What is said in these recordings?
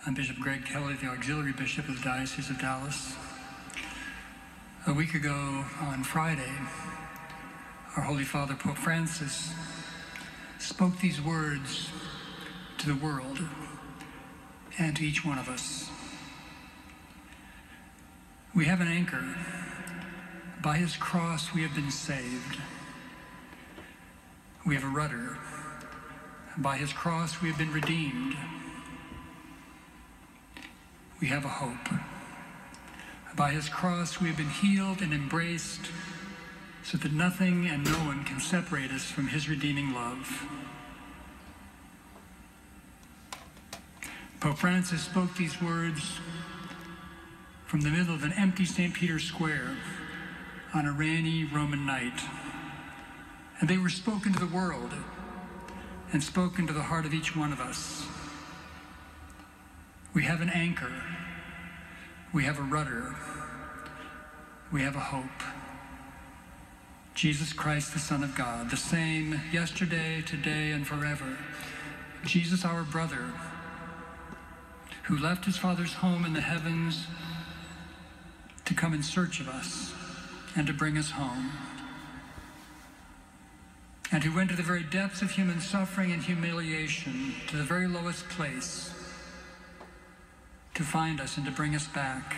I'm Bishop Greg Kelly, the Auxiliary Bishop of the Diocese of Dallas. A week ago on Friday, our Holy Father, Pope Francis, spoke these words to the world and to each one of us. We have an anchor. By his cross we have been saved. We have a rudder. By his cross we have been redeemed. We have a hope. By his cross we have been healed and embraced so that nothing and no one can separate us from his redeeming love. Pope Francis spoke these words from the middle of an empty St. Peter's Square on a rainy Roman night. And they were spoken to the world and spoken to the heart of each one of us. We have an anchor. We have a rudder. We have a hope. Jesus Christ, the Son of God, the same yesterday, today, and forever. Jesus, our brother, who left his Father's home in the heavens to come in search of us and to bring us home. And who went to the very depths of human suffering and humiliation, to the very lowest place, to find us and to bring us back.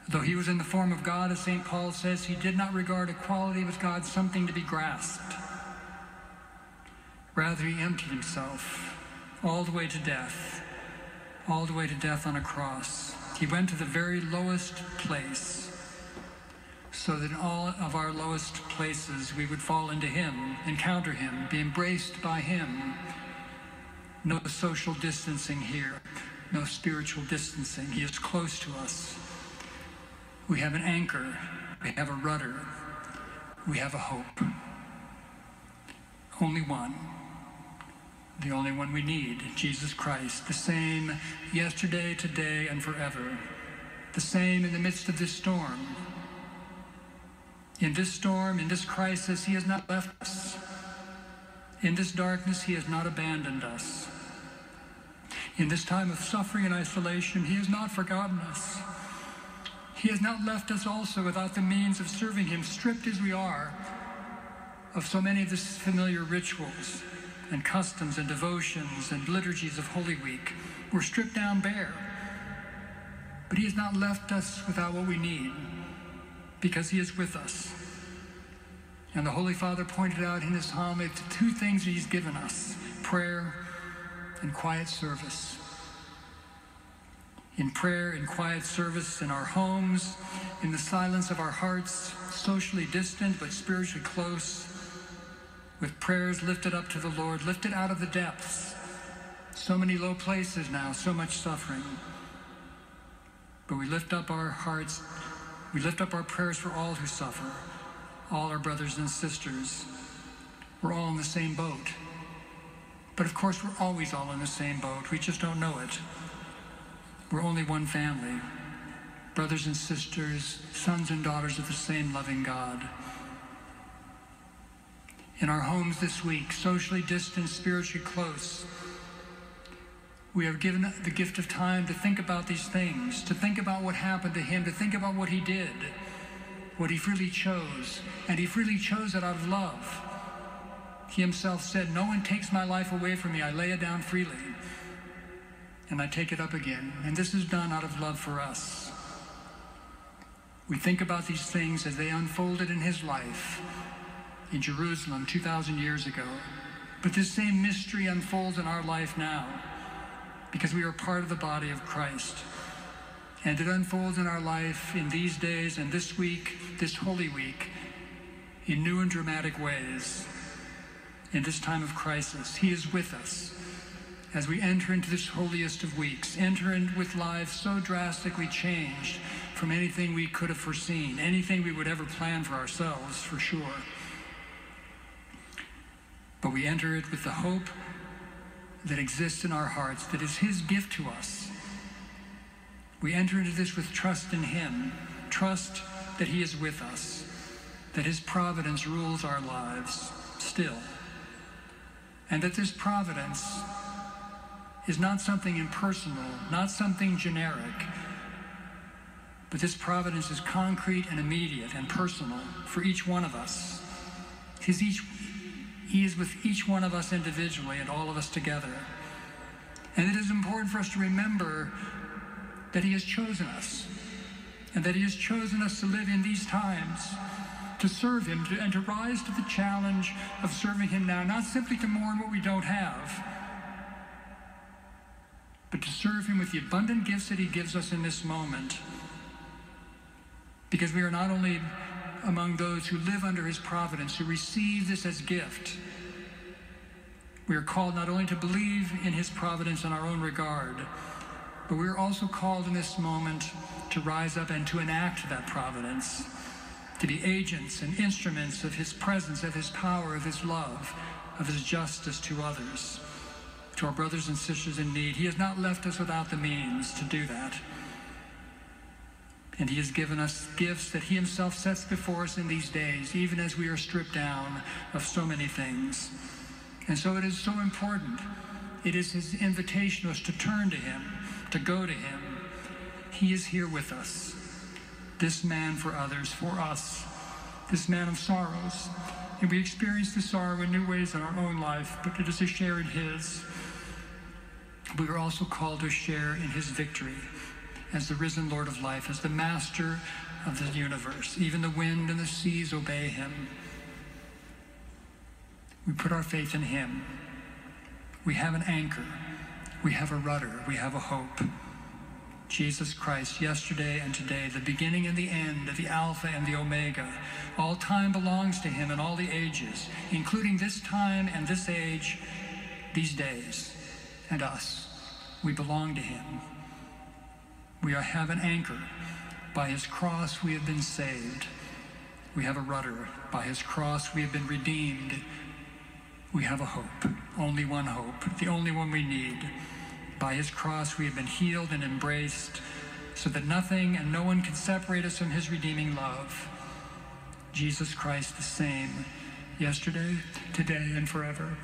Though he was in the form of God, as St. Paul says, he did not regard equality with God something to be grasped. Rather, he emptied himself all the way to death on a cross. He went to the very lowest place so that in all of our lowest places we would fall into him, encounter him, be embraced by him. No social distancing here, no spiritual distancing. He is close to us. We have an anchor, we have a rudder, we have a hope. Only one, the only one we need, Jesus Christ, the same yesterday, today, and forever. The same in the midst of this storm. In this storm, in this crisis, he has not left us. In this darkness, he has not abandoned us. In this time of suffering and isolation, he has not forgotten us. He has not left us also without the means of serving him, stripped as we are of so many of the familiar rituals and customs and devotions and liturgies of Holy Week. We're stripped down bare. But he has not left us without what we need, because he is with us. And the Holy Father pointed out in his homily the two things he's given us: prayer and quiet service. In prayer and quiet service in our homes, in the silence of our hearts, socially distant but spiritually close, with prayers lifted up to the Lord, lifted out of the depths. So many low places now, so much suffering. But we lift up our hearts, we lift up our prayers for all who suffer, all our brothers and sisters. We're all in the same boat. But of course, we're always all in the same boat. We just don't know it. We're only one family, brothers and sisters, sons and daughters of the same loving God. In our homes this week, socially distant, spiritually close, we are given the gift of time to think about these things, to think about what happened to him, to think about what he did, what he freely chose, and he freely chose it out of love. He himself said, "No one takes my life away from me. I lay it down freely, and I take it up again." And this is done out of love for us. We think about these things as they unfolded in his life in Jerusalem 2,000 years ago. But this same mystery unfolds in our life now, because we are part of the body of Christ. And it unfolds in our life in these days and this week, this Holy Week, in new and dramatic ways. In this time of crisis, he is with us as we enter into this holiest of weeks, enter in with lives so drastically changed from anything we could have foreseen, anything we would ever plan for ourselves, for sure. But we enter it with the hope that exists in our hearts, that is his gift to us. We enter into this with trust in him, trust that he is with us, that his providence rules our lives still, and that this providence is not something impersonal, not something generic, but this providence is concrete and immediate and personal for each one of us. He is with each one of us individually and all of us together. And it is important for us to remember that he has chosen us, and that he has chosen us to live in these times, to serve him, and to rise to the challenge of serving him now, not simply to mourn what we don't have, but to serve him with the abundant gifts that he gives us in this moment. Because we are not only among those who live under his providence, who receive this as gift. We are called not only to believe in his providence in our own regard, but we are also called in this moment to rise up and to enact that providence, to be agents and instruments of his presence, of his power, of his love, of his justice to others, to our brothers and sisters in need. He has not left us without the means to do that. And he has given us gifts that he himself sets before us in these days, even as we are stripped down of so many things. And so it is so important. It is his invitation to us to turn to him, to go to him. He is here with us. This man for others, for us. This man of sorrows. And we experience the sorrow in new ways in our own life, but it is a share in his. We are also called to share in his victory as the risen Lord of life, as the master of the universe. Even the wind and the seas obey him. We put our faith in him. We have an anchor. We have a rudder. We have a hope. Jesus Christ, yesterday and today, the beginning and the end, the Alpha and the Omega. All time belongs to him in all the ages, including this time and this age, these days, and us. We belong to him. We have an anchor. By his cross we have been saved. We have a rudder. By his cross we have been redeemed. We have a hope, only one hope, the only one we need. By his cross we have been healed and embraced, so that nothing and no one can separate us from his redeeming love. Jesus Christ the same, yesterday, today, and forever.